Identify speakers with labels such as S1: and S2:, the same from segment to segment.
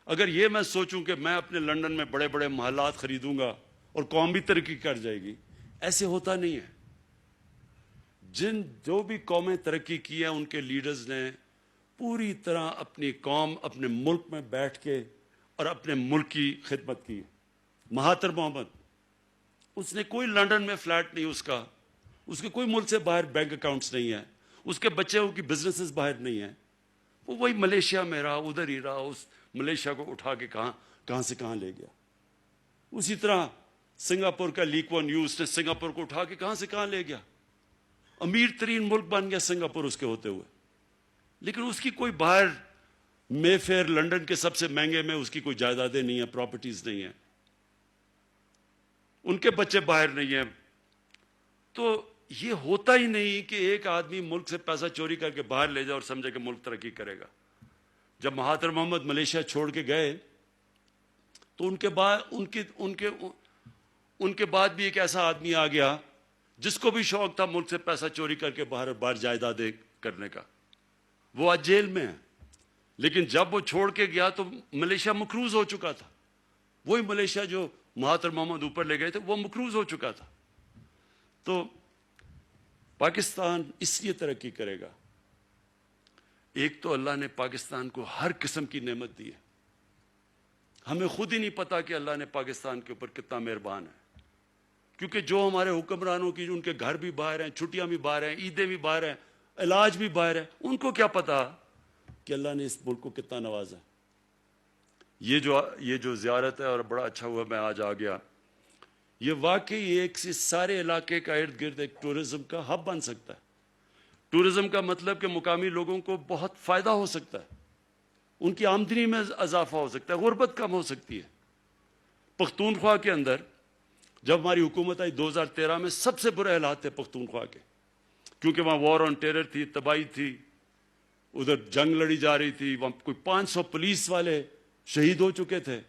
S1: اگر یہ میں سوچوں کہ میں اپنے لندن میں بڑے بڑے محلات خریدوں گا اور قوم بھی ترقی کر جائے گی، ایسے ہوتا نہیں ہے۔ جو بھی قومیں ترقی کی ہیں ان کے لیڈرز نے پوری طرح اپنی قوم، اپنے ملک میں بیٹھ کے اور اپنے ملک کی خدمت کی ہے۔ مہاتر محمد، اس نے کوئی لندن میں فلیٹ نہیں اس کے کوئی ملک سے باہر بینک اکاؤنٹس نہیں ہیں، اس کے بچے کی بزنسز باہر نہیں ہیں، وہ وہی ملیشیا میں رہا، ادھر ہی رہا، اس ملیشیا کو اٹھا کے کہاں سے کہاں لے گیا۔ اسی طرح سنگاپور کا لی کوان یو، اس نے سنگاپور کو اٹھا کے کہاں سے کہاں لے گیا، امیر ترین ملک بن گیا سنگاپور اس کے ہوتے ہوئے، لیکن اس کی کوئی باہر مے فیئر لندن کے سب سے مہنگے میں اس کی کوئی جائیدادیں نہیں ہیں، پراپرٹیز نہیں ہیں، ان کے بچے باہر نہیں ہیں۔ تو یہ ہوتا ہی نہیں کہ ایک آدمی ملک سے پیسہ چوری کر کے باہر لے جائے اور سمجھے کہ ملک ترقی کرے گا۔ جب مہاتر محمد ملیشیا چھوڑ کے گئے تو ان کے بعد بھی ایک ایسا آدمی آ گیا جس کو بھی شوق تھا ملک سے پیسہ چوری کر کے باہر جائیدادیں کرنے کا، وہ آج جیل میں ہے۔ لیکن جب وہ چھوڑ کے گیا تو ملیشیا مقروض ہو چکا تھا، وہی ملیشیا جو مہاتر محمد اوپر لے گئے تھے وہ مقروض ہو چکا تھا۔ تو پاکستان اس لیے ترقی کرے گا، ایک تو اللہ نے پاکستان کو ہر قسم کی نعمت دی ہے، ہمیں خود ہی نہیں پتا کہ اللہ نے پاکستان کے اوپر کتنا مہربان ہے، کیونکہ جو ہمارے حکمرانوں کی ان کے گھر بھی باہر ہیں، چھٹیاں بھی باہر ہیں، عیدیں بھی باہر ہیں، علاج بھی باہر ہے، ان کو کیا پتا کہ اللہ نے اس ملک کو کتنا نوازا۔ یہ جو زیارت ہے، اور بڑا اچھا ہوا میں آج آ گیا، یہ واقعی ایک سے سارے علاقے کا ارد گرد ایک ٹورزم کا ہب بن سکتا ہے۔ ٹورزم کا مطلب کہ مقامی لوگوں کو بہت فائدہ ہو سکتا ہے، ان کی آمدنی میں اضافہ ہو سکتا ہے، غربت کم ہو سکتی ہے۔ پختونخوا کے اندر جب ہماری حکومت آئی 2013 میں، سب سے برے حالات تھے پختونخوا کے، کیونکہ وہاں وار آن ٹیرر تھی، تباہی تھی، ادھر جنگ لڑی جا رہی تھی، وہاں کوئی 500 پولیس والے شہید ہو چکے تھے،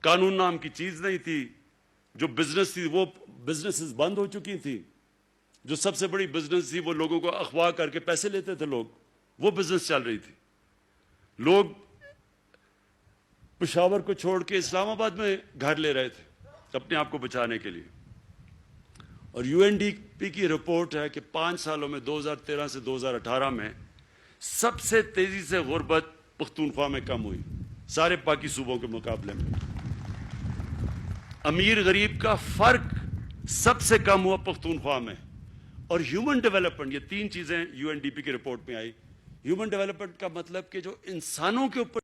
S1: قانون نام کی چیز نہیں تھی، جو بزنس تھی وہ بزنسز بند ہو چکی تھی، جو سب سے بڑی بزنس تھی وہ لوگوں کو اغوا کر کے پیسے لیتے تھے لوگ، وہ بزنس چل رہی تھی۔ لوگ پشاور کو چھوڑ کے اسلام آباد میں گھر لے رہے تھے اپنے آپ کو بچانے کے لیے۔ اور یو این ڈی پی کی رپورٹ ہے کہ 5 سالوں میں 2013 سے 2018 میں سب سے تیزی سے غربت پختونخوا میں کم ہوئی سارے باقی صوبوں کے مقابلے میں۔ امیر غریب کا فرق سب سے کم ہوا پختونخوا میں۔ اور ہیومن ڈیولپمنٹ، یہ 3 چیزیں یو این ڈی پی کی رپورٹ میں آئی۔ ہیومن ڈیولپمنٹ کا مطلب کہ جو انسانوں کے اوپر